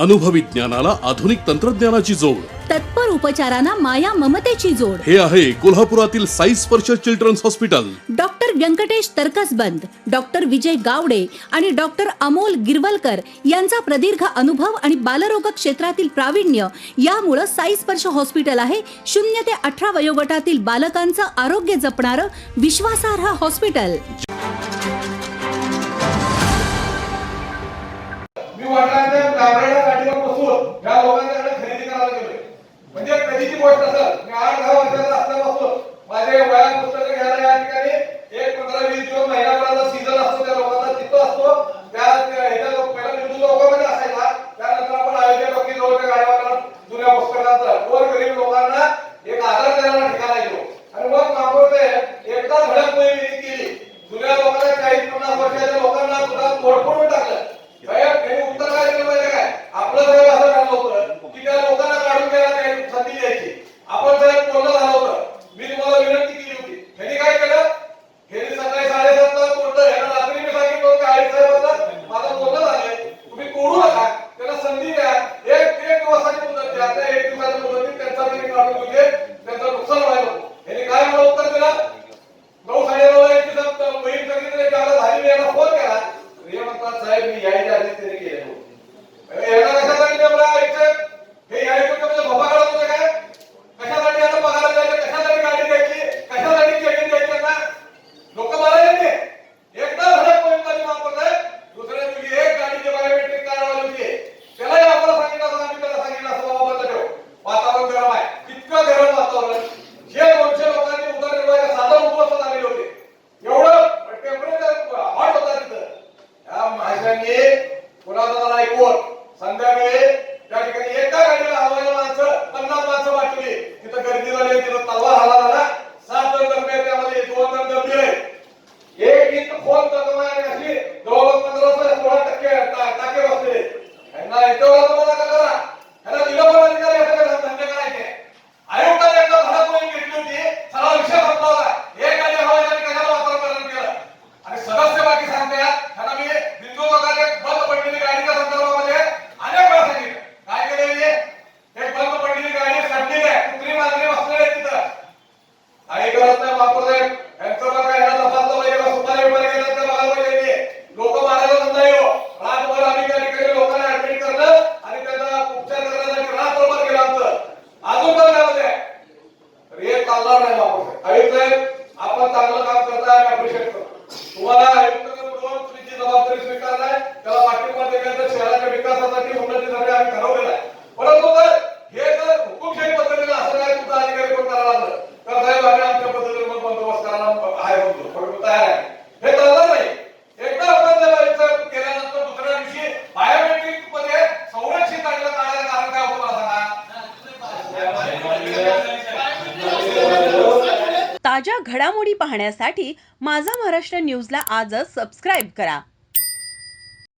अनुभवी ज्ञानाला आधुनिक तंत्रज्ञानाची जोड, तत्पर उपचारांना माया ममतेची जोड. हे आहे कोल्हापुरातील Sai Sparsh children's hospital. Doctor Venkatesh Tarkasband, doctor Vijay Gawade आणि डॉक्टर अमोल गिरवलकर यांचा प्रदीर्घ अनुभव आणि बालरोग क्षेत्रातील प्रावीण्य यामुळे साई स्पर्श हॉस्पिटल आहे 0 ते 18 वयोगटातील बालकांचं आरोग्य जपणारं विश्वासार्ह हॉस्पिटल. मी वडिलांच्या गावड्याच्या गाडीवर बसून या लोकांच्याकडे खरेदी करायला गेलोय. म्हणजे कधीची गोष्ट असेल, मी 8-10 वर्षाचा असल्यापासून माझे वया पुस्तकं घ्यायला या ठिकाणी एक 15-20 दिवस महिन्याभराचा सीझन असतो, त्या लोकांचा तिथं असतो. त्या ह्याच्या पहिला बिंदू लोकांमध्ये असायचा, त्यानंतर आपण अयोध्या टॉकी जवळच्या गाड्यावर जुन्या पुस्तकांचं गोर गरीब लोकांना एक आधार देणारा ठिकाण गेलो. आणि मग मागवते एकदा धडक मोहीम केली. जुन्या लोकांना 40-50 वर्षाच्या लोकांना सुद्धा तोडफोडून टाकलं. उत्तर काय दिलं पाहिजे, काय आपलं साहेब असं ठरलं होतं की त्या लोकांना काढून द्यायला संधी द्यायची. आपण साहेब बोलणं झालं होतं, मी तुम्हाला विनंती केली होती. त्यांनी काय केलं, हे सकाळी 7:30 ला तोडलं. यांना रात्री मी सांगितलं होतं आई साहेबांना माझं बोलणं झालंय, तुम्ही तोडू नका, त्यांना संधी द्या. एक दिवसाची मुदत द्या. त्या 1 दिवसाच्या मुदतीत त्यांचा तरी काढून म्हणजे त्यांचं नुकसान व्हायला नको. यांनी काय मला उत्तर दिलं, 9-9:30 ला एक दिवसात मोहीम सांगितलं, त्याला झाली. मी यांना फोन केला, हे म्हणतात साहेब मी यायच्या आधीच त्यांनी केलं. याला कशासाठी मला ऐकलं, हे यायचं म्हणजे भोपा काढत होते काय, कशासाठी यांना पगार द्यायचे, कशासाठी गाडी द्यायची, कशासाठी चेकिंग द्यायची ना लोक मारायचे. एकदा धडक मोहीम झाली महापौर साहेब, दुसऱ्या दिवशी एक गाडी जे बायोमेट्रिक कार्ड वाली होती त्यालाही आम्हाला सांगितलं असं, आम्ही त्याला सांगितलं असं, बाबा बंद ठेव, वातावरण गरम आहे. इतकं गरम वातावरण, जे 200 लोकांनी उदरनिर्वाहाच्या साधन उपस्थित आलेले होते, एवढं टेम्परेचर हॉट होता तिथं. या माणसांनी कुणाचा ऐकून संध्याकाळी त्या ठिकाणी एका गाडीला हलवायला माणसं 50 माणसं वाटली. तिथं गर्दी झाली, तिथं तलवार हल्ला झाला. 7 जण जखमी, त्यामध्ये 2 जण गंभीर आहेत. एक इंच खोल जखम आहे आणि अशी जवळपास 15-16% टाके बसले. यांना याच्यावर तुम्हाला का करा, यांना दिलं पण अधिकारी असं धंदे करायचे. आयुक्तांनी एकदा धडक मोहीम घेतली होती, सगळा विषय संपला होता. एक गाडी हलवायसाठी कशाला वातावरण केलं आणि सदस्य बाकी सांगतात. त्यांना मी बिंदू लोकांनी बंद पडलेली गाडीच्या संदर्भामध्ये अनेक वेळा सांगितलं. काय केलेली एक बंद पडलेली गाडी सडलेली आहे, कुत्री मांजरी बसलेली आहे तिथं. काही करत नाही महापौर साहेब, यांचं बघा, यांना तपासलं पाहिजे, सुपारी विपारी घेतात त्या बघायला पाहिजे. लोक मारायला धंदा येऊ. रातभर आम्ही त्या ठिकाणी लोकांना ऍडमिट करणं आणि त्यांचा उपचार करण्यासाठी रात्रभर केलं आमचं. अजून पण त्यामध्ये तर हे चालणार नाही महापौर साहेब. आयुक्त साहेब आपण चांगलं काम करताय, आम्ही अप्रिशिएट करतो. तुम्हाला आयुक्त म्हणून तुमची जबाबदारी स्वीकारलाय, त्याला पाठिंबा देण्याचं शहराच्या विकासासाठी उन्नतीसाठी आम्ही ठरवलेलं आहे. परंतु हे जर हुकुमशाही पद्धतीने असं काय तुमचा अधिकारी कोण करायला लागलं तर साहेब आम्ही आमच्या पद्धतीने मग बंदोबस्त करायला आहे म्हणतो, परंतु तयार आहे. हे चालणार नाही. एकदा आपण केल्यानंतर दुसऱ्या दिवशी बायोमेट्रिक मध्ये संरक्षित गाडीला काढायचं कारण काय होतं मला सांगा. ताज्या घडामोडी पाहण्यासाठी माझा महाराष्ट्र न्यूजला आजच सबस्क्राईब करा.